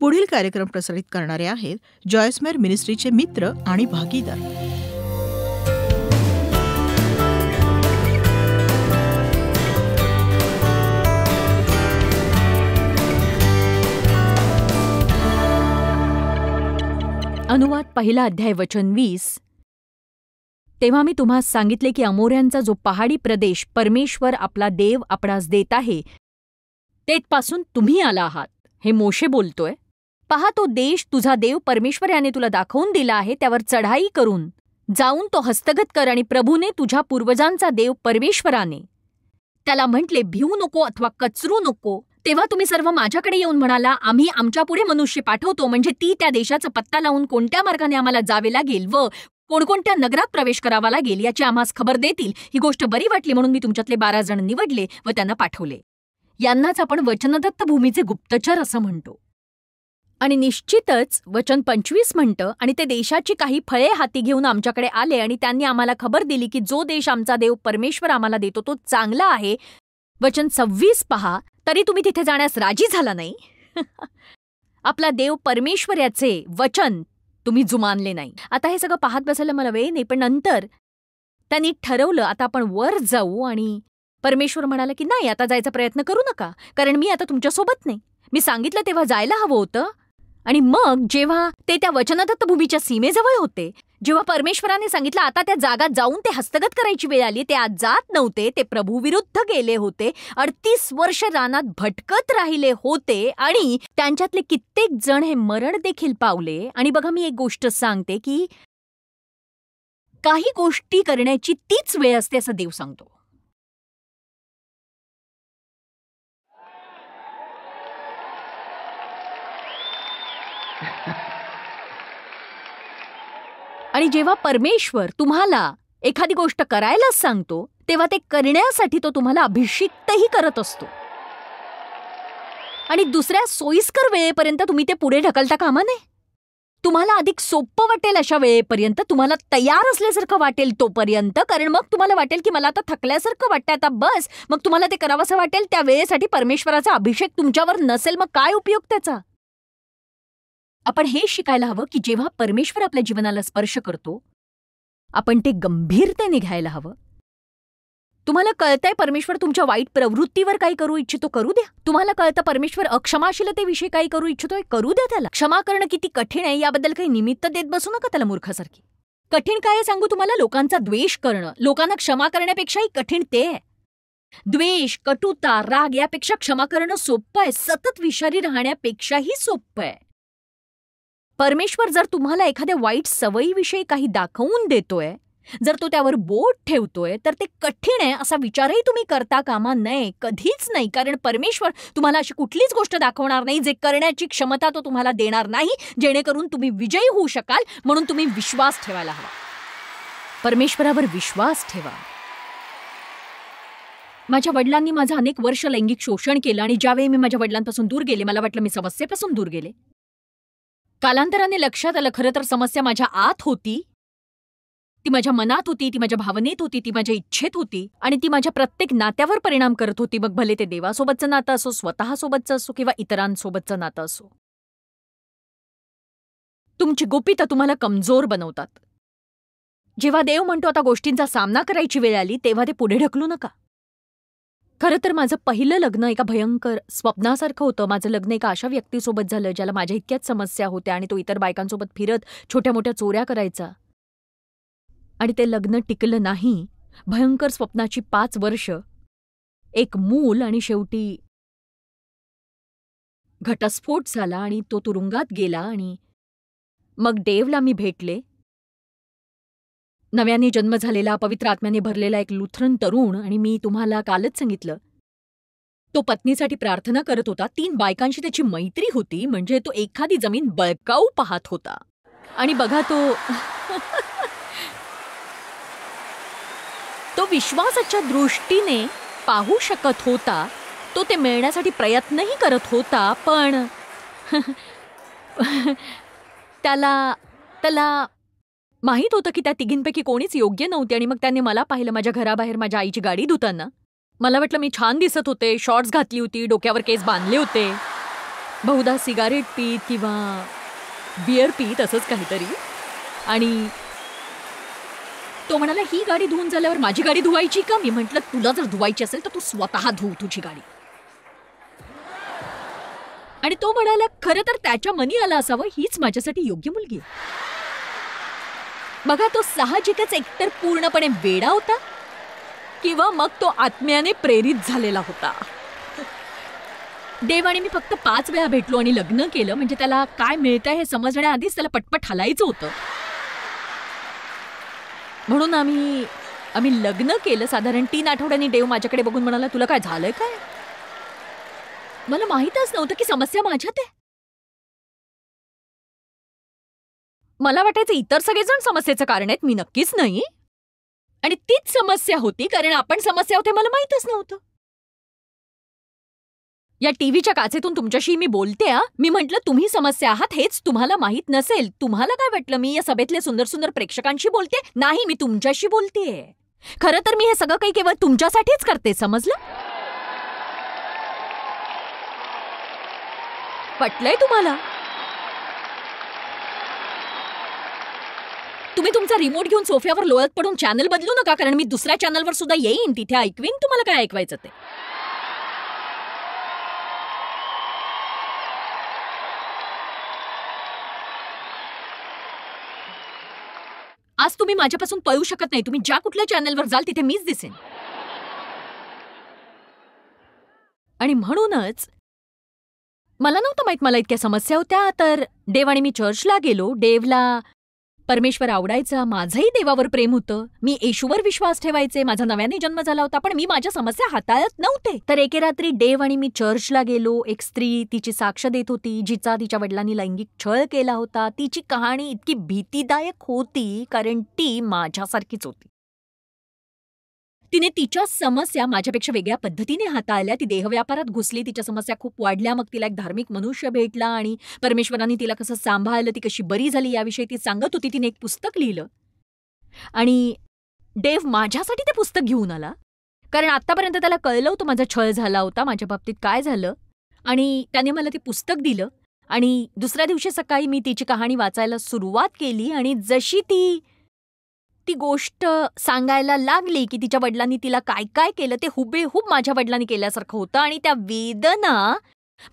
पुढील कार्यक्रम प्रसारित करणारे आहेत जॉयसमेर मिनिस्ट्रीचे मित्र आणि भागीदार. अनुवाद पहिला अध्याय वचन 20. तेव्हा मी तुम्हास सांगितले की अमोऱ्यांचा जो पहाडी प्रदेश परमेश्वर आपला देव आपणास देत आहे तेथपासून तुम्ही आला आहात. हे मोशे बोलतोय. पहा, तो देश तुझा देव परमेश्वर याने तुला दाखवून दिला आहे, त्यावर चढाई करून जाऊन तो हस्तगत कर. आणि प्रभूने तुझ्या पूर्वजांचा देव परमेश्वराने त्याला म्हटले, भिवू नको अथवा कचरू नको. तेव्हा तुम्ही सर्व माझ्याकडे येऊन म्हणाला, आम्ही आमच्या पुढे मनुष्य पाठवतो, म्हणजे ती त्या देशाचा पत्ता लावून कोणत्या मार्गाने आम्हाला जावे लागेल व कोणकोणत्या नगरात प्रवेश करावा लागेल याची आम्हास खबर देतील. ही गोष्ट बरी वाटली म्हणून मी तुमच्यातले 12 जण निवडले व त्यांना पाठवले. यांनाच आपण वचनदत्त भूमीचे गुप्तचर असं म्हणतो. आणि निश्चितच वचन 25 म्हणतं, आणि ते देशाची काही फळे हाती घेऊन आमच्याकडे आले आणि त्यांनी आम्हाला खबर दिली की जो देश आमचा देव परमेश्वर आम्हाला देतो तो चांगला आहे. वचन 26 पहा, तरी तुम्ही तिथे जाण्यास राजी झाला नाही. आपला देव परमेश्वर याचे वचन तुम्ही जुमानले नाही. आता हे सगळं पाहत बसायला मला वेळ नाही, पण नंतर त्यांनी ठरवलं आता आपण वर जाऊ. आणि परमेश्वर म्हणाला की नाही, आता जायचा प्रयत्न करू नका, कारण मी आता तुमच्यासोबत नाही. मी सांगितलं तेव्हा जायला हवं होतं. आणि मग जेव्हा ते त्या वचनदत्त भूमीच्या सीमेजवळ होते, जेव्हा परमेश्वराने सांगितलं आता त्या जागात जाऊन ते हस्तगत करायची वेळ आली, ते आज जात नव्हते. ते प्रभूविरुद्ध गेले होते. 38 वर्ष रानात भटकत राहिले होते आणि त्यांच्यातले कित्येक जण हे मरण देखील पावले. आणि बघा, मी एक गोष्ट सांगते की काही गोष्टी करण्याची तीच वेळ असते असं देव सांगतो. आणि जेव्हा परमेश्वर तुम्हाला एखादी गोष्ट करायलाच सांगतो, तेव्हा ते करण्यासाठी तो तुम्हाला अभिषिक्तही करत असतो. आणि दुसऱ्या सोयीस्कर वेळेपर्यंत तुम्ही ते पुढे ढकलता कामा नये. तुम्हाला अधिक सोपं वाटेल अशा वेळेपर्यंत, तुम्हाला तयार असल्यासारखं वाटेल तोपर्यंत, कारण मग तुम्हाला वाटेल की मला आता थकल्यासारखं वाटतं, आता बस. मग तुम्हाला ते करावंसं वाटेल. त्या वेळेसाठी परमेश्वराचा अभिषेक तुमच्यावर नसेल, मग काय उपयोग त्याचा? आपण हे शिकायला हवं की जेव्हा परमेश्वर आपल्या जीवनाला स्पर्श करतो, आपण ते गंभीरतेने घ्यायला हवं. तुम्हाला कळतंय परमेश्वर तुमच्या वाईट प्रवृत्तीवर काही करू इच्छितो, करू द्या. तुम्हाला कळतं परमेश्वर अक्षमाशीलतेविषयी काही करू इच्छितोय, करू द्या त्याला. क्षमा करणं किती कठीण आहे याबद्दल काही निमित्त देत बसू नका त्याला मूर्खासारखी. कठीण काय आहे सांगू तुम्हाला? लोकांचा द्वेष करणं. लोकांना क्षमा करण्यापेक्षाही कठीण ते आहे. द्वेष, कटुता, राग यापेक्षा क्षमा करणं सोपं आहे. सतत विषारी राहण्यापेक्षाही सोपं आहे. परमेश्वर जर तुम्हाला एखाद्या वाईट सवयीविषयी काही दाखवून देतोय, जर तो त्यावर बोट ठेवतोय, तर ते कठीण आहे असा विचारही तुम्ही करता कामा नये, कधीच नाही. कारण परमेश्वर तुम्हाला अशी कुठलीच गोष्ट दाखवणार नाही जे करण्याची क्षमता तो तुम्हाला देणार नाही, जेणेकरून तुम्ही विजयी होऊ शकाल. म्हणून तुम्ही विश्वास ठेवायला हवा. परमेश्वरावर विश्वास ठेवा. माझ्या वडिलांनी माझं अनेक वर्ष लैंगिक शोषण केलं आणि ज्यावेळी मी माझ्या वडिलांपासून दूर गेले, मला वाटलं मी समस्येपासून दूर गेले. कालांतराने लक्षात आलं खरं तर समस्या माझ्या आत होती, ती माझ्या मनात होती, ती माझ्या भावनेत होती, ती माझ्या इच्छेत होती आणि ती माझ्या प्रत्येक नात्यावर परिणाम करत होती. मग भले ते देवासोबतचं नातं असो, स्वतःसोबतचं असो किंवा इतरांसोबतचं नातं असो. तुमची गुपितं तुम्हाला कमजोर बनवतात. जेव्हा देव म्हणतो आता गोष्टींचा सामना करायची वेळ आली, तेव्हा ते पुढे ढकलू नका. खरं तर माझं पहिलं लग्न एका भयंकर स्वप्नासारखं होतं. माझं लग्न एका अशा व्यक्तीसोबत झालं ज्याला माझ्या इतक्याच समस्या होत्या आणि तो इतर बायकांसोबत फिरत छोट्या मोठ्या चोऱ्या करायचा. आणि ते लग्न टिकलं नाही. भयंकर स्वप्नाची 5 वर्ष, एक मूल आणि शेवटी घटस्फोट झाला आणि तो तुरुंगात गेला. आणि मग देवला मी भेटले. नव्याने जन्म झालेला, पवित्र आत्म्याने भरलेला एक लुथरन तरुण. आणि मी तुम्हाला कालच सांगितलं, तो पत्नीसाठी प्रार्थना करत होता. 3 बायकांशी त्याची मैत्री होती, म्हणजे तो एखादी जमीन बळकावू पाहत होता. आणि बघा तो विश्वासाच्या दृष्टीने पाहू शकत होता. तो ते मिळण्यासाठी प्रयत्नही करत होता, पण त्याला माहीत होतं की त्या तिघींपैकी कोणीच योग्य नव्हती. आणि मग त्याने मला पाहिलं माझ्या घराबाहेर माझ्या आईची गाडी धुताना. मला वाटलं मी छान दिसत होते, शॉर्ट्स घातली होती, डोक्यावर केस बांधले होते. बहुधा सिगारेट पीत किंवा बियर पीत असंच काहीतरी. आणि तो म्हणाला, ही गाडी धुवून झाल्यावर माझी गाडी धुवायची का? मी म्हटलं, तुला जर धुवायची असेल तर तू स्वतः धुव तुझी गाडी. आणि तो म्हणाला, खरं तर त्याच्या मनी आला असावं, हीच माझ्यासाठी योग्य मुलगी आहे. बघा, तो साहजिकच एकतर पूर्णपणे वेडा होता किंवा मग तो आत्म्याने प्रेरित झालेला होता. देव आणि मी फक्त 5 वेळा भेटलो आणि लग्न केलं. म्हणजे त्याला काय मिळतंय हे समजण्याआधीच त्याला पटपट हलायचं होतं. म्हणून आम्ही लग्न केलं. साधारण 3 आठवड्यांनी देव माझ्याकडे बघून म्हणाला, तुला काय झालंय काय? मला माहीतच नव्हतं की समस्या माझ्यात आहे. मला वाटायचं इतर सगळेजण समस्येचं कारण आहेत, मी नक्कीच नाही. आणि तीच समस्या होती, कारण आपण समस्या होते मला माहीतच नव्हतं. या टीव्हीच्या काचेतून तुमच्याशी मी बोलते. मी म्हटलं, तुम्ही समस्या आहात हेच तुम्हाला माहीत नसेल. तुम्हाला काय वाटलं मी या सभेतले सुंदर सुंदर प्रेक्षकांशी बोलते? नाही, मी तुमच्याशी बोलतेय. खरं तर मी हे सगळं काही केवळ तुमच्यासाठीच करते, समजलं? पटलंय तुम्हाला? तुम्ही तुमचा रिमोट घेऊन सोफ्यावर लोळत पडून चॅनल बदलू नका, कारण मी दुसऱ्या चॅनलवर सुद्धा येईन, तिथे ऐकवीन तुम्हाला काय ऐकवायचं ते. आज तुम्ही माझ्यापासून पळू शकत नाही. तुम्ही ज्या कुठल्या चॅनलवर जाल तिथे मीच दिसेन. आणि म्हणूनच मला नव्हतं माहित मला इतक्या समस्या होत्या. तर देव आणि मी चर्चला गेलो. देवला परमेश्वर आवडायचा, माझंही देवावर प्रेम होतं. मी येशूवर विश्वास ठेवायचे. माझा नव्याने जन्म झाला होता, पण मी माझ्या समस्या हाताळत नव्हते. तर एके रात्री देव आणि मी चर्चला गेलो. एक स्त्री तिची साक्ष देत होती, जिचा तिच्या वडिलांनी लैंगिक छळ केला होता. तिची कहाणी इतकी भीतीदायक होती, कारण ती माझ्यासारखीच होती. तिने तिच्या समस्या माझ्यापेक्षा वेगळ्या पद्धतीने हाताळल्या. ती देहव्यापारात घुसली, तिच्या समस्या खूप वाढल्या. मग तिला एक धार्मिक मनुष्य भेटला आणि परमेश्वराने तिला कसं सांभाळलं, ती कशी बरी झाली याविषयी ती सांगत होती. तिने एक पुस्तक लिहिलं आणि देव माझ्यासाठी ते पुस्तक घेऊन आला, कारण आतापर्यंत त्याला कळलं होतं माझा छळ झाला होता, माझ्या बाबतीत काय झालं. आणि त्याने मला ते पुस्तक दिलं. आणि दुसऱ्या दिवशी सकाळी मी तिची कहाणी वाचायला सुरुवात केली. आणि जशी ती गोष्ट सांगायला लागली की तिच्या वडिलांनी तिला काय काय केलं, ते हुबेहूब माझ्या वडिलांनी केल्यासारखं होतं. आणि त्या वेदना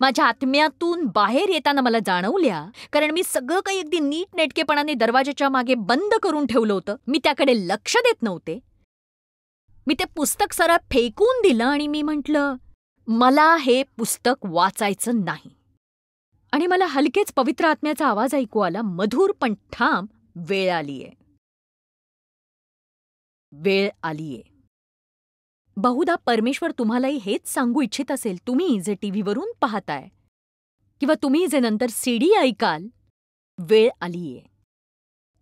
माझ्या आत्म्यातून बाहेर येताना मला जाणवल्या, कारण मी सगळं काही अगदी नीटनेटकेपणाने दरवाजाच्या मागे बंद करून ठेवलं होतं. मी त्याकडे लक्ष देत नव्हते. मी ते पुस्तक सरळ फेकून दिलं आणि मी म्हटलं, मला हे पुस्तक वाचायचं नाही. आणि मला हलकेच पवित्र आत्म्याचा आवाज ऐकू आला, मधुर पण ठाम, वेळ आलीये, वेळ आलीये. बहुधा परमेश्वर तुम्हालाही हेच सांगू इच्छित असेल. तुम्ही जे टीव्हीवरून पाहताय किंवा तुम्ही जे नंतर सीडी ऐकाल, वेळ आलीये.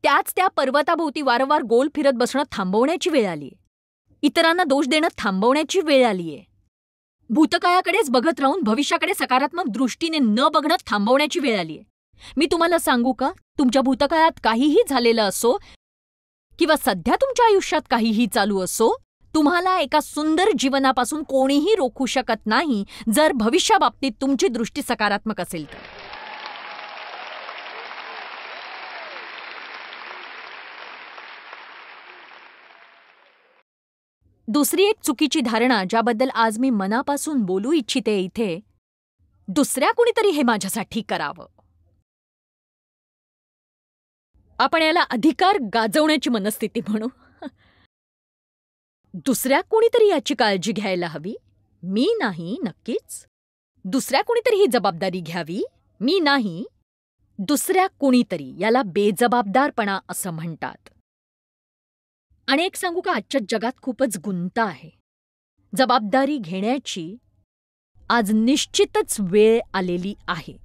त्या पर्वताभोवती वारंवार गोल फिरत बसणं थांबवण्याची वेळ आलीये. इतरांना दोष देणं थांबवण्याची वेळ आलीये. भूतकाळाकडेच बघत राहून भविष्याकडे सकारात्मक दृष्टीने न बघणं थांबवण्याची वेळ आलीये. मी तुम्हाला सांगू का, तुमच्या भूतकाळात काहीही झालेलं असो किंवा सध्या तुमच्या आयुष्यात काहीही चालू असो, तुम्हाला एका सुंदर जीवनापासून कोणीही रोखू शकत नाही, जर भविष्याबाबतीत तुमची दृष्टी सकारात्मक असेल तर. दुसरी एक चुकीची धारणा ज्याबद्दल आज मी मनापासून बोलू इच्छिते इथे, दुसऱ्या कुणीतरी हे माझ्यासाठी करावं. आपण याला अधिकार गाजवण्याची मनस्थिती म्हणू. दुसऱ्या कुणीतरी याची काळजी घ्यायला हवी, मी नाही. नक्कीच दुसऱ्या कुणीतरी ही जबाबदारी घ्यावी, मी नाही. दुसऱ्या कुणीतरी, याला बेजबाबदारपणा असं म्हणतात. आणि एक सांगू का, आजच्या जगात खूपच गुंता आहे. जबाबदारी घेण्याची आज निश्चितच वेळ आलेली आहे.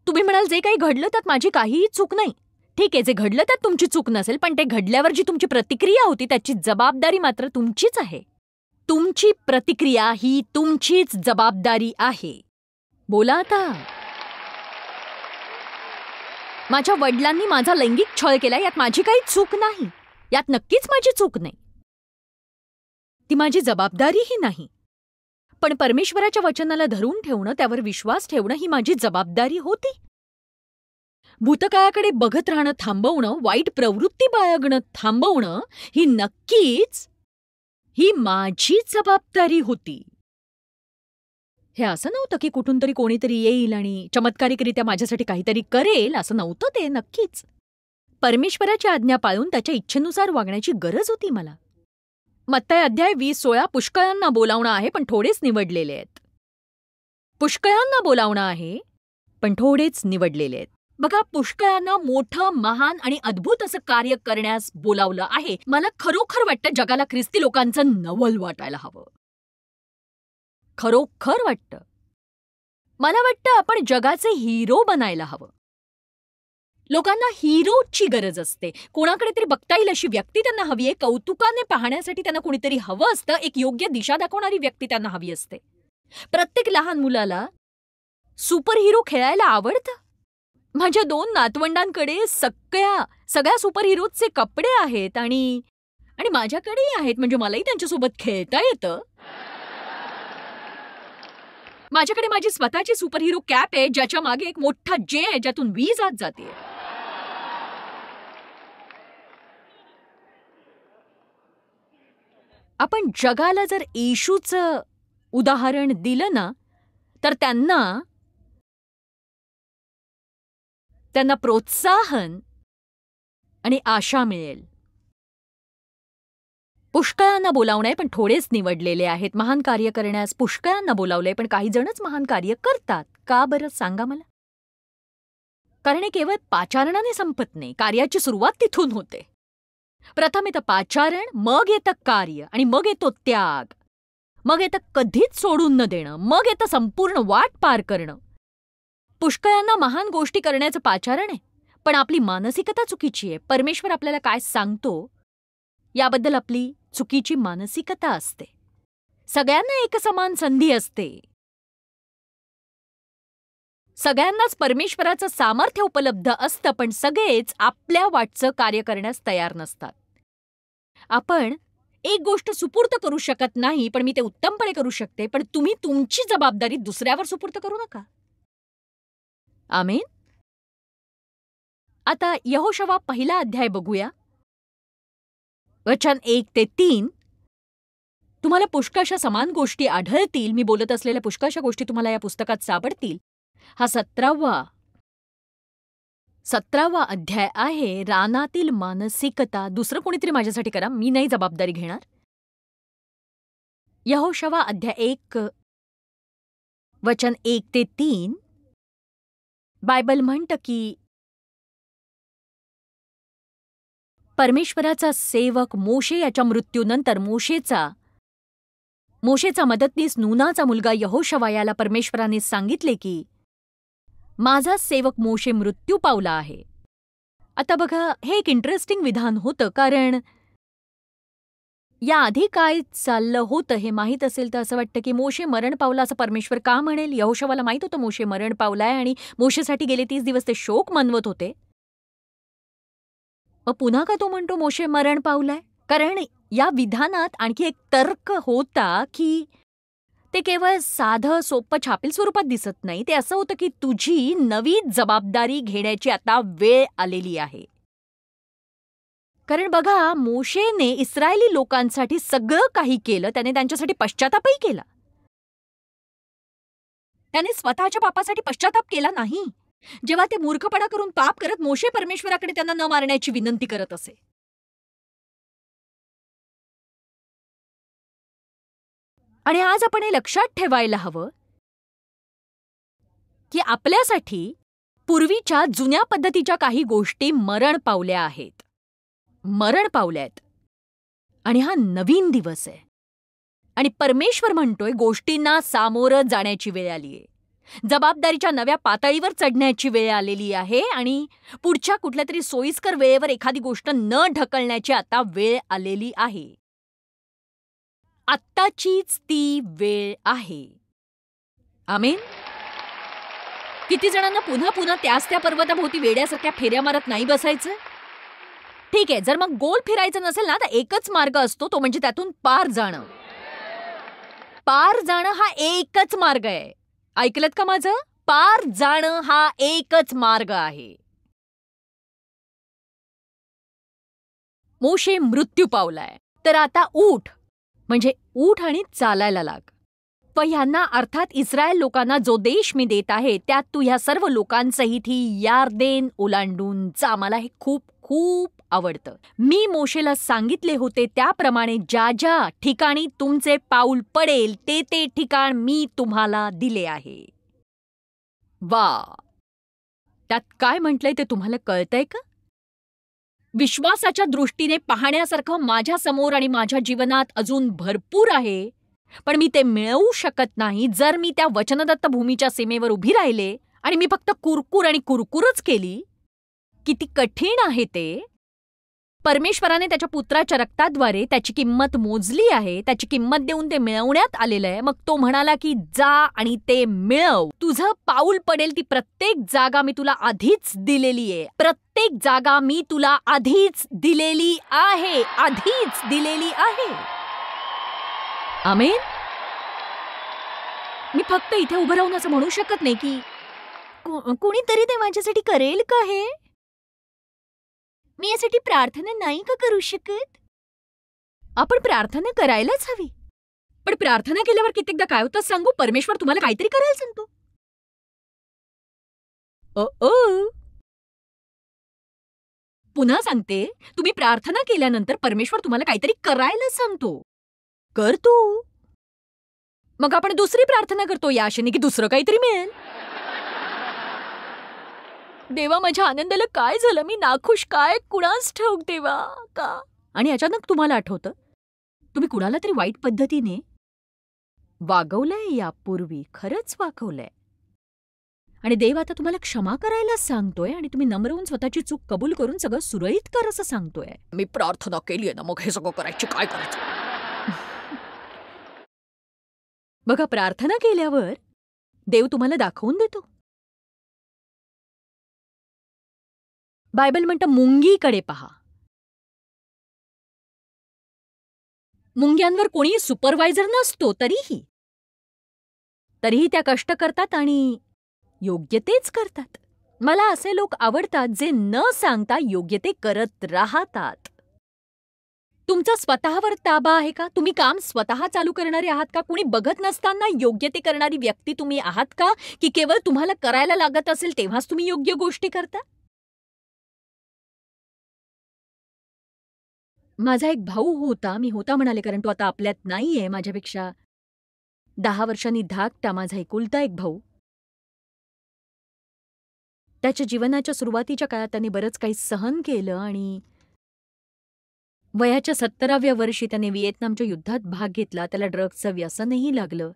तुम्ही म्हणाल, जे काही घडलं त्यात माझी काहीही चूक नाही. ठीक आहे, जे घडलं त्यात तुमची चूक नसेल, पण ते घडल्यावर जी तुमची प्रतिक्रिया होती त्याची जबाबदारी मात्र तुमचीच आहे. तुमची प्रतिक्रिया ही तुमचीच जबाबदारी आहे. बोला आता. माझ्या वडिलांनी माझा लैंगिक छळ केला, यात माझी काही चूक नाही. यात नक्कीच माझी चूक नाही. ती माझी जबाबदारीही नाही. पण परमेश्वराच्या वचनाला धरून ठेवणं, त्यावर विश्वास ठेवणं ही माझी जबाबदारी होती. भूतकाळाकडे बघत राहणं थांबवणं, वाईट प्रवृत्ती बाळगणं थांबवणं ही माझी जबाबदारी होती. हे असं नव्हतं की कुठून तरी कोणीतरी येईल आणि चमत्कारिकरित्या माझ्यासाठी काहीतरी करेल, असं नव्हतं ते. नक्कीच परमेश्वराची आज्ञा पाळून त्याच्या इच्छेनुसार वागण्याची गरज होती मला. मत्ताई अध्याय 20:16 पुष्कळांना बोलावणं आहे पण थोडेच निवडलेले आहेत. पुष्कळांना बोलावणं आहे पण थोडेच निवडलेले आहेत. बघा, पुष्कळांना मोठं, महान आणि अद्भुत असं कार्य करण्यास बोलावलं आहे. मला खरोखर वाटतं जगाला ख्रिस्ती लोकांचं नवल वाटायला हवं. खरोखर वाटतं. मला वाटतं आपण जगाचे हिरो बनायला हवं. लोकांना हिरोची गरज असते. कोणाकडे तरी बघता येईल अशी व्यक्ती त्यांना हवी आहे. कौतुकाने पाहण्यासाठी त्यांना कोणीतरी हवं असतं. एक योग्य दिशा दाखवणारी व्यक्ती त्यांना हवी असते. प्रत्येक लहान मुलाला सुपर हिरो खेळायला आवडतं. माझ्या 2 नातवंडांकडे सगळ्या सुपर हिरोजचे कपडे आहेत आणि माझ्याकडेही आहेत. म्हणजे मलाही त्यांच्यासोबत खेळता येतं. माझ्याकडे माझी स्वतःची सुपर हिरो कॅप आहे, ज्याच्या मागे एक मोठा जे आहे, ज्यातून वीज आत जाते. आपण जगाला जर येशूचं उदाहरण दिलं ना, तर त्यांना प्रोत्साहन आणि आशा मिळेल. पुष्कळांना बोलावणं आहे पण थोडेच निवडलेले आहेत. महान कार्य करण्यास पुष्कळांना बोलावलंय पण काही जणच महान कार्य करतात. का बरं, सांगा मला? कारण हे केवळ पाचारणाने संपत नाही. कार्याची सुरुवात तिथून होते. प्रथम येतं पाचारण, मग येतं कार्य आणि मग येतो त्याग. मग येतं कधीच सोडून न देणं. मग येतं संपूर्ण वाट पार करणं. पुष्कळांना महान गोष्टी करण्याचं पाचारण आहे पण आपली मानसिकता चुकीची आहे. परमेश्वर आपल्याला काय सांगतो याबद्दल आपली चुकीची मानसिकता असते. सगळ्यांना एकसमान संधी असते. सगळ्यांनाच परमेश्वराचं सामर्थ्य उपलब्ध असतं पण सगळेच आपल्या वाटचं कार्य करण्यास तयार नसतात. आपण एक गोष्ट सुपूर्त करू शकत नाही पण मी ते उत्तमपणे करू शकते, पण तुम्ही तुमची जबाबदारी दुसऱ्यावर सुपूर्त करू नका. आमेन. आता यहोशवा 1 अध्याय बघूया. वचन 1 ते 3. तुम्हाला पुष्कळशा समान गोष्टी आढळतील. मी बोलत असलेल्या पुष्कळशा गोष्टी तुम्हाला या पुस्तकात सापडतील. हा 17वा अध्याय आहे. रानातील मानसिकता. दुसरं कोणीतरी माझ्यासाठी करा, मी नाही जबाबदारी घेणार. यहोशवा अध्याय 1 वचन 1 ते 3. बायबल म्हणतं की परमेश्वराचा सेवक मोशे याच्या मृत्यूनंतर मोशेचा मदतनीस नूनाचा मुलगा यहोशवा याला परमेश्वराने सांगितले की माझा सेवक मोशे मृत्यू पावला आहे. आता बघा, हे एक इंटरेस्टिंग विधान होतं कारण याआधी काय चाललं होतं हे माहीत असेल तर असं वाटतं की मोशे मरण पावला असं परमेश्वर का म्हणेल. यहोशवाला माहीत होतं मोशे मरण पावलाय आणि मोशेसाठी गेले 30 दिवस ते शोक मनवत होते. मग पुन्हा का तो म्हणतो मोशे मरण पावलाय? कारण या विधानात आणखी एक तर्क होता की ते केवळ साधं सोपं छापील स्वरूपात दिसत नाही. ते असं होतं की तुझी नवी जबाबदारी घेण्याची आता वेळ आलेली आहे. कारण बघा, मोशेने इस्रायली लोकांसाठी सगळं काही केलं. त्याने त्यांच्यासाठी पश्चातापही केला. त्याने स्वतःच्या पापासाठी पश्चाताप केला नाही. जेव्हा ते मूर्खपणा करून पाप करत मोशे परमेश्वराकडे त्यांना न मारण्याची विनंती करत असे. आणि आज आपण हे लक्षात ठेवायला हवं की आपल्यासाठी पूर्वीच्या जुन्या पद्धतीच्या काही गोष्टी मरण पावल्या आहेत. आणि हा नवीन दिवस आहे. आणि परमेश्वर म्हणतोय गोष्टींना सामोरं जाण्याची वेळ आली आहे. जबाबदारीच्या नव्या पातळीवर चढण्याची वेळ आलेली आहे आणि पुढच्या कुठल्या तरी सोयीस्कर वेळेवर एखादी गोष्ट न ढकलण्याची आता वेळ आलेली आहे. आत्ताचीच ती वेळ आहे. आमेन. किती जणांना पुन्हा पुन्हा त्या पर्वताभोवती वेड्यासारख्या फेऱ्या मारत नाही बसायचं? ठीक आहे, जर मग गोल फिरायचं नसेल ना तर एकच मार्ग असतो, तो म्हणजे त्यातून पार जाणं. पार जाणं हा एकच मार्ग आहे. ऐकलत का माझं? पार जाणं हा एकच मार्ग आहे. मोशे मृत्यू पावलाय, तर आता उठ, म्हणजे उठ आणि चालायला लाग. व ह्यांना अर्थात इस्रायल लोकांना जो देश मी देत आहे त्यात तू ह्या सर्व लोकांसहित ही यार्देन ओलांडून जा. मला हे खूप खूप आवडतं. मी मोशेला सांगितले होते त्याप्रमाणे ज्या ज्या ठिकाणी तुमचे पाऊल पडेल ते ते ठिकाण मी तुम्हाला दिले आहे. वा, त्यात काय म्हटलंय ते तुम्हाला कळतंय का? विश्वासाच्या दृष्टीने पाहण्यासारखं माझ्या समोर आणि माझ्या जीवनात अजून भरपूर आहे, पण मी ते मिळवू शकत नाही जर मी त्या वचनदत्त भूमीच्या सीमेवर उभी राहिले आणि मी फक्त कुरकुर आणि कुरकुरच केली. किती कठीण आहे ते. परमेश्वराने त्याच्या पुत्राच्या रक्ताद्वारे त्याची किंमत मोजली आहे, त्याची किंमत देऊन ते मिळवण्यात आलेलं आहे. मग तो म्हणाला की जा आणि ते मिळव. तुझं पाऊल पडेल ती प्रत्येक जागा मी तुला आधीच दिलेली आहे. प्रत्येक जागा मी तुला आधीच दिलेली आहे, आधीच दिलेली आहे. आमेन. मी फक्त इथे उभं राहून असं म्हणू शकत नाही की कोणीतरी ते माझ्यासाठी करेल का हे? मी यासाठी प्रार्थना नाही का करू शकत? आपण प्रार्थना करायलाच हवी. पण प्रार्थना केल्यावर कित्येकदा काय होतं सांगू? परमेश्वर तुम्हाला काहीतरी करायला सांगतो. पुन्हा सांगते, तुम्ही प्रार्थना केल्यानंतर परमेश्वर तुम्हाला काहीतरी करायला सांगतो. कर तू. मग आपण दुसरी प्रार्थना करतो या आशेने की दुसरं काहीतरी मिळेल. देवा, माझ्या आनंदाला काय झालं? मी नाखुश काय कुणास ठाऊक देवा का? आणि अचानक तुम्हाला आठवतं तुम्ही कुणाला तरी वाईट पद्धतीने वागवलंय यापूर्वी, खरंच वागवलंय. आणि देव आता तुम्हाला क्षमा करायला सांगतोय आणि तुम्ही नम्र होऊन स्वतःची चूक कबूल करून सगळं सुरळीत कर असं सांगतोय. मी प्रार्थना केलीये ना, मग हे सगळं करायची काय करायचं? बघा, प्रार्थना केल्यावर देव तुम्हाला दाखवून देतो. बायबल म्हणतं मुंगीकडे पहा. मुंग्यांवर कोणी सुपरवायझर नसतो, तरीही त्या कष्ट करतात आणि योग्य तेच करतात. मला असे लोक आवडतात जे न सांगता योग्य ते करत राहतात. तुमचा स्वतःवर ताबा आहे का? तुम्ही काम स्वतः चालू करणारे आहात का? कुणी बघत नसताना योग्य ते करणारी व्यक्ती तुम्ही आहात का? की केवळ तुम्हाला करायला लागत असेल तेव्हाच तुम्ही योग्य गोष्टी करता? माझा एक भाऊ होता, मी होता म्हणाले कारण तो आता आपल्यात नाहीये. माझ्यापेक्षा 10 वर्षांनी धाकटा माझा एकुलता एक भाऊ. त्याच्या जीवनाच्या सुरुवातीच्या काळात त्याने बरंच काही सहन केलं आणि वयाच्या 70व्या वर्षी त्याने व्हिएतनामच्या युद्धात भाग घेतला. त्याला ड्रग्जचं व्यसनही लागलं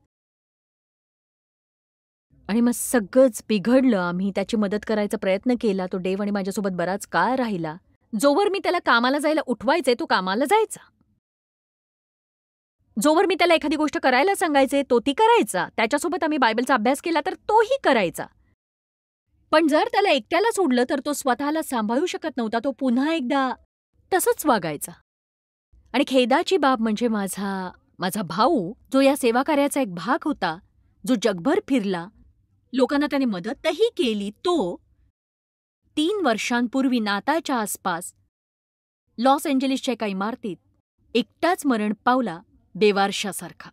आणि मग सगळंच बिघडलं. आम्ही त्याची मदत करायचा प्रयत्न केला. तो देव आणि माझ्यासोबत बराच काळ राहिला. जोवर मी त्याला कामाला जायला उठवायचे तो कामाला जायचा. जोवर मी त्याला एखादी गोष्ट करायला सांगायचे तो ती करायचा. त्याच्यासोबत आम्ही बायबलचा अभ्यास केला तर तोही करायचा. पण जर त्याला एकट्याला सोडलं तर तो स्वतःला सांभाळू शकत नव्हता. तो पुन्हा एकदा तसंच वागायचा. आणि खेदाची बाब म्हणजे माझा भाऊ, जो या सेवाकार्याचा एक भाग होता, जो जगभर फिरला, लोकांना त्याने मदतही केली, तो 3 वर्षांपूर्वी नाताळच्या आसपास लॉस एंजेलिसच्या एका इमारतीत एकटाच मरण पावला, बेवारशासारखा.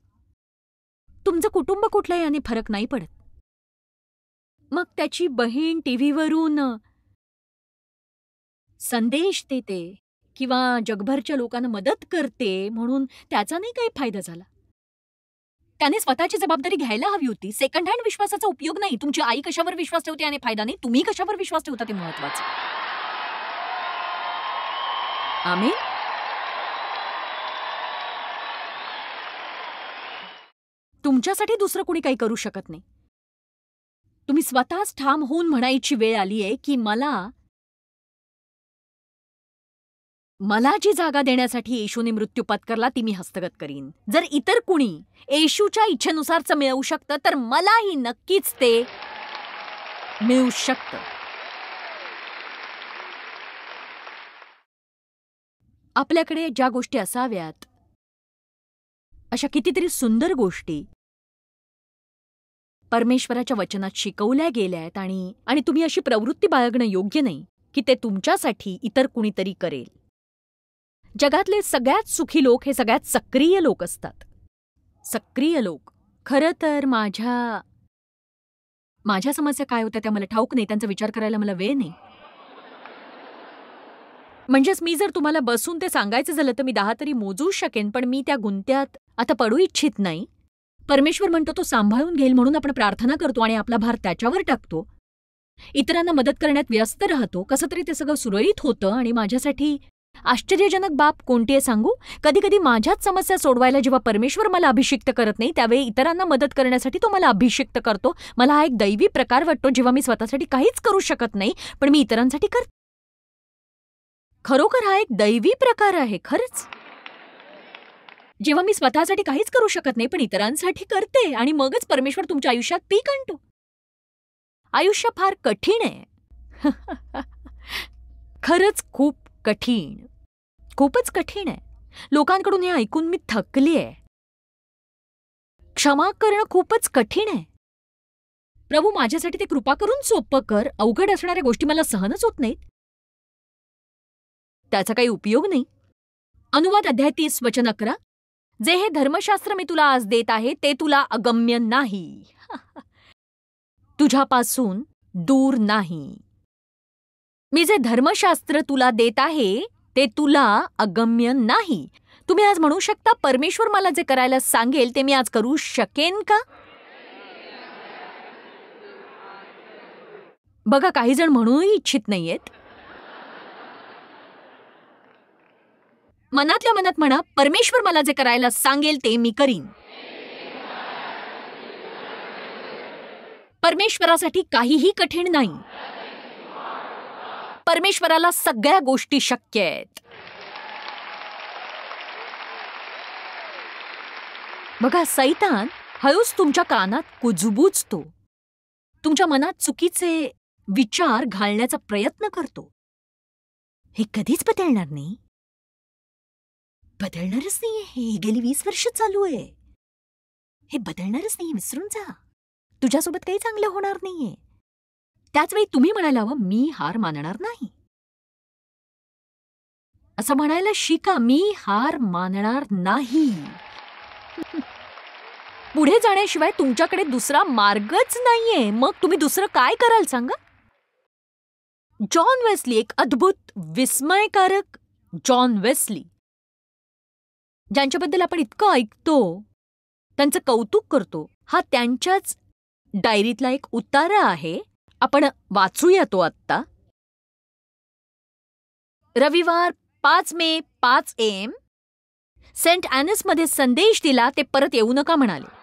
तुमचं कुटुंब कुठलं याने फरक नाही पडत. मग त्याची बहीण टीव्हीवरून संदेश देते किंवा जगभरच्या लोकांना मदत करते म्हणून त्याचा नाही काही फायदा झाला. त्याने स्वतःची जबाबदारी घ्यायला हवी होती. सेकंड हँड विश्वासाचा उपयोग नाही. तुमची आई कशावर विश्वास ठेवते याने फायदा नाही. तुम्ही कशावर विश्वास ठेवता ते महत्वाचं. आमेन. तुमच्यासाठी दुसरं कोणी काही करू शकत नाही. तुम्ही स्वतःच ठाम होऊन म्हणायची वेळ आलीये की मला जी जागा देण्यासाठी येशूने मृत्यू पत्करला ती मी हस्तगत करीन. जर इतर कुणी येशूच्या इच्छेनुसारच मिळवू शकतं तर मलाही नक्कीच ते मिळू शकतं. आपल्याकडे ज्या गोष्टी असाव्यात अशा कितीतरी सुंदर गोष्टी परमेश्वराच्या वचनात शिकवल्या गेल्या आहेत आणि तुम्ही अशी प्रवृत्ती बाळगणं योग्य नाही की ते तुमच्यासाठी इतर कुणीतरी करेल. जगातले सगळ्यात सुखी लोक हे सगळ्यात सक्रिय लोक असतात. सक्रिय लोक. खरं तर माझ्या समस्या काय होत्या त्या मला ठाऊक नाही, त्यांचा विचार करायला मला वेळ नाही. म्हणजेच मी जर तुम्हाला बसून ते सांगायचं झालं तर मी 10 तरी मोजू शकेन, पण मी त्या गुंत्यात आता पडू इच्छित नाही. परमेश्वर म्हणतो तो सांभाळून घेईल म्हणून आपण प्रार्थना करतो आणि आपला भार त्याच्यावर टाकतो. इतरांना मदत करण्यात व्यस्त राहतो. कसं तरी ते सगळं सुरळीत होतं. आणि माझ्यासाठी आश्चर्यजनक बाब कोणती आहे सांगू? कधी कधी माझ्याच समस्या सोडवायला जेव्हा परमेश्वर मला अभिषिक्त करत नाही त्यावेळी इतरांना मदत करण्यासाठी तो मला अभिषिक्त करतो. मला हा एक दैवी प्रकार वाटतो जेव्हा मी स्वतःसाठी काहीच करू शकत नाही पण मी इतरांसाठी करते. खरोखर हा एक दैवी प्रकार आहे खरंच. जेव्हा मी स्वतःसाठी काहीच करू शकत नाही पण इतरांसाठी करते आणि मगच परमेश्वर तुमच्या आयुष्यात पीक आणतो. आयुष्य फार कठीण आहे. खरंच खूप कठीण, खूपच कठीण आहे. लोकांकडून हे ऐकून मी थकली आहे. क्षमा करणं खूपच कठीण आहे. प्रभू माझ्यासाठी ते कृपा करून सोपं कर. अवघड असणाऱ्या गोष्टी मला सहनच होत नाहीत. त्याचा काही उपयोग नाही. अनुवाद अध्याय 30 वचन 11. जे हे धर्मशास्त्र मी तुला आज देत आहे ते तुला अगम्य नाही. तुझ्यापासून दूर नाही. मी जे धर्मशास्त्र तुला देत आहे ते तुला अगम्य नाही. तुम्ही आज म्हणू शकता परमेश्वर मला जे करायला सांगेल ते मी आज करू शकेन का? बघा काही जण म्हणूही इच्छित नाहीयेत. मनातल्या मनात म्हणा परमेश्वर मला जे करायला सांगेल ते मी करीन. परमेश्वरासाठी काहीही कठीण नाही. परमेश्वराला सगळ्या गोष्टी शक्य आहेत. बघा सैतान हळूच तुमच्या कानात कुजबुजतो. तुमच्या मनात चुकीचे विचार घालण्याचा प्रयत्न करतो. हे कधीच बदलणार नाही. बदलणारच नाहीये. हे गेली 20 वर्ष चालू आहे. हे बदलणारच नाही. विसरून जा. तुझ्यासोबत काही चांगलं होणार नाहीये. त्याचवेळी तुम्ही म्हणायला हवं मी हार मानणार नाही. असं म्हणायला शिका मी हार मानणार नाही. पुढे जाण्याशिवाय तुमच्याकडे दुसरा मार्गच नाहीये. मग तुम्ही दुसरं काय कराल सांगा? जॉन वेस्ली, एक अद्भुत विस्मयकारक जॉन वेस्ली, ज्यांच्याबद्दल आपण इतकं ऐकतो, त्यांचं कौतुक करतो, हा त्यांच्याच डायरीतला एक उतारा आहे. आपण वाचूया तो आत्ता. रविवार 5 मे 5 AM सेंट ॲनसमध्ये संदेश दिला. ते परत येऊ नका म्हणाले.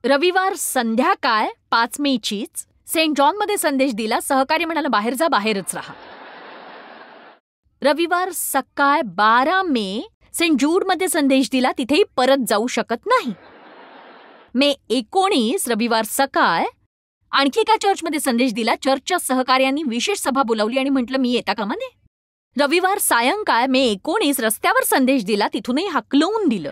रविवार संध्याकाळ 5 मेचीच सेंट जॉनमध्ये संदेश दिला. सहकारी म्हणाला बाहेर जा, बाहेरच राहा. रविवार सकाळ 12 मे सेंट जूडमध्ये संदेश दिला. तिथेही परत जाऊ शकत नाही. मे 19 रविवार सकाळ आणखी एका चर्चमध्ये संदेश दिला. चर्चच्या सहकार्यांनी विशेष सभा बोलावली आणि म्हटलं मी येता कामा नये. रविवार सायंकाळ मे 19 रस्त्यावर संदेश दिला. तिथूनही हाकलवून दिलं.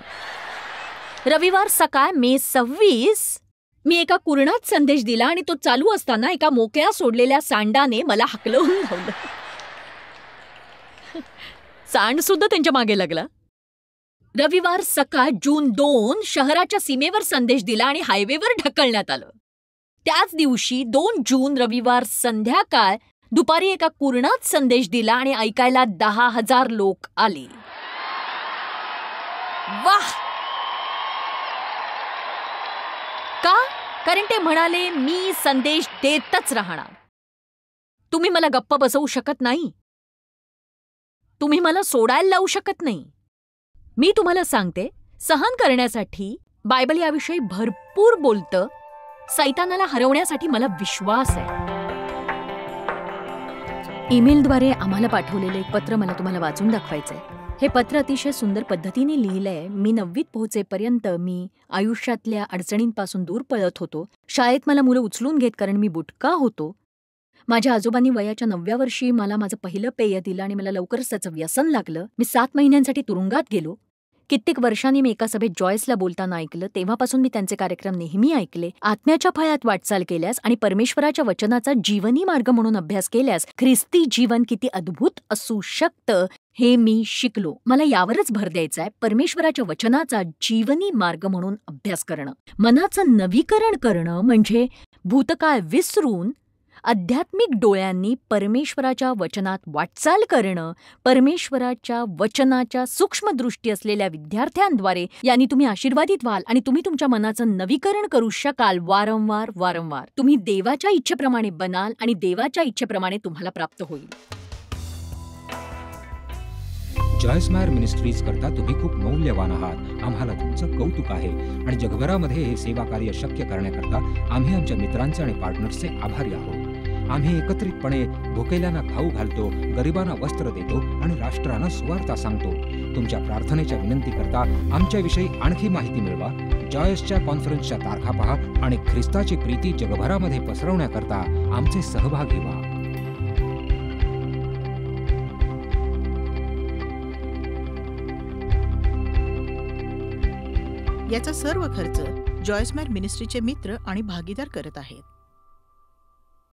रविवार सकाळ मे 26 मी एका कुरणात संदेश दिला आणि तो चालू असताना एका मोकळ्या सोडलेल्या सांडाने मला हाकलवून धावलं. सांड सुद्धा त्यांच्या मागे लागला. रविवार सकाळ जून 2 शहराच्या सीमेवर संदेश दिला आणि हायवेवर ढकलण्यात आलं. त्याच दिवशी 2 जून रविवार संध्याकाळ दुपारी एका कुरणात संदेश दिला आणि ऐकायला 10,000 लोक आले. वाह! का? कारण ते म्हणाले मी संदेश देतच राहणार. तुम्ही मला गप्प बसवू शकत नाही. तुम्ही मला सोडायला लावू शकत नाही. मी तुम्हाला सांगते सहन करण्यासाठी बायबल याविषयी भरपूर बोलतं. सैतानाला हरवण्यासाठी मला विश्वास आहे. ईमेलद्वारे आम्हाला पाठवलेलं एक पत्र मला तुम्हाला वाचून दाखवायचंय. हे पत्र अतिशय सुंदर पद्धतीने लिहिलंय. मी 9वीत पोहोचेपर्यंत मी आयुष्यातल्या अडचणींपासून दूर पळत होतो. शाळेत मला मुलं उचलून घेत कारण मी बुटका होतो. माझ्या आजोबांनी वयाच्या 9व्या वर्षी मला माझं पहिलं पेय दिलं आणि मला लवकरच त्याचं व्यसन लागलं. मी 7 महिन्यांसाठी तुरुंगात गेलो. कित्येक वर्षांनी मी एका सभेत जॉयसला बोलताना ऐकलं. तेव्हापासून मी त्यांचे कार्यक्रम नेहमी ऐकले. आत्म्याच्या फळात वाटचाल केल्यास आणि परमेश्वराच्या वचनाचा जीवनी मार्ग म्हणून अभ्यास केल्यास ख्रिस्ती जीवन किती अद्भुत असू शकतं हे मी शिकलो. मला यावरच भर द्यायचा आहे, परमेश्वराच्या वचनाचा जीवनी मार्ग म्हणून अभ्यास करणं. मनाचं नवीकरण करणं म्हणजे भूतकाळ विसरून आध्यात्मिक डोळ्यांनी परमेश्वराच्या वचनात वाटचाल करणं. परमेश्वराच्या वचनाच्या सूक्ष्मदृष्टी असलेल्या विद्यार्थ्यांद्वारे यांनी तुम्ही आशीर्वादित व्हाल आणि तुम्ही तुमच्या मनाचं नवीकरण करू शकाल. वारंवार वारंवार तुम्ही देवाच्या इच्छेप्रमाणे बनाल आणि देवाच्या इच्छेप्रमाणे तुम्हाला प्राप्त होईल. जॉयस मेयर मिनिस्ट्रीज करता तुम्ही खूप मौल्यवान आहात. आम्हाला तुमचं कौतुक आहे आणि जगभरामध्ये हे सेवा कार्य शक्य करण्याकरता आम्ही आमच्या मित्रांचे आणि पार्टनर्सचे आभारी आहोत. आम्ही एकत्रितपणे भुकेल्यांना खाऊ घालतो, गरिबांना वस्त्र देतो आणि राष्ट्रांना सुवार्ता सांगतो. तुमच्या प्रार्थनेच्या विनंती करता आमच्याविषयी आणखी माहिती मिळवा. जॉयसच्या कॉन्फरन्सच्या तारखा पहा आणि ख्रिस्ताची प्रीती जगभरामध्ये पसरवण्याकरता आमचे सहभागी व्हा. याचा सर्व खर्च जॉयस मेयर मिनिस्ट्रीचे मित्र आणि भागीदार करत आहेत.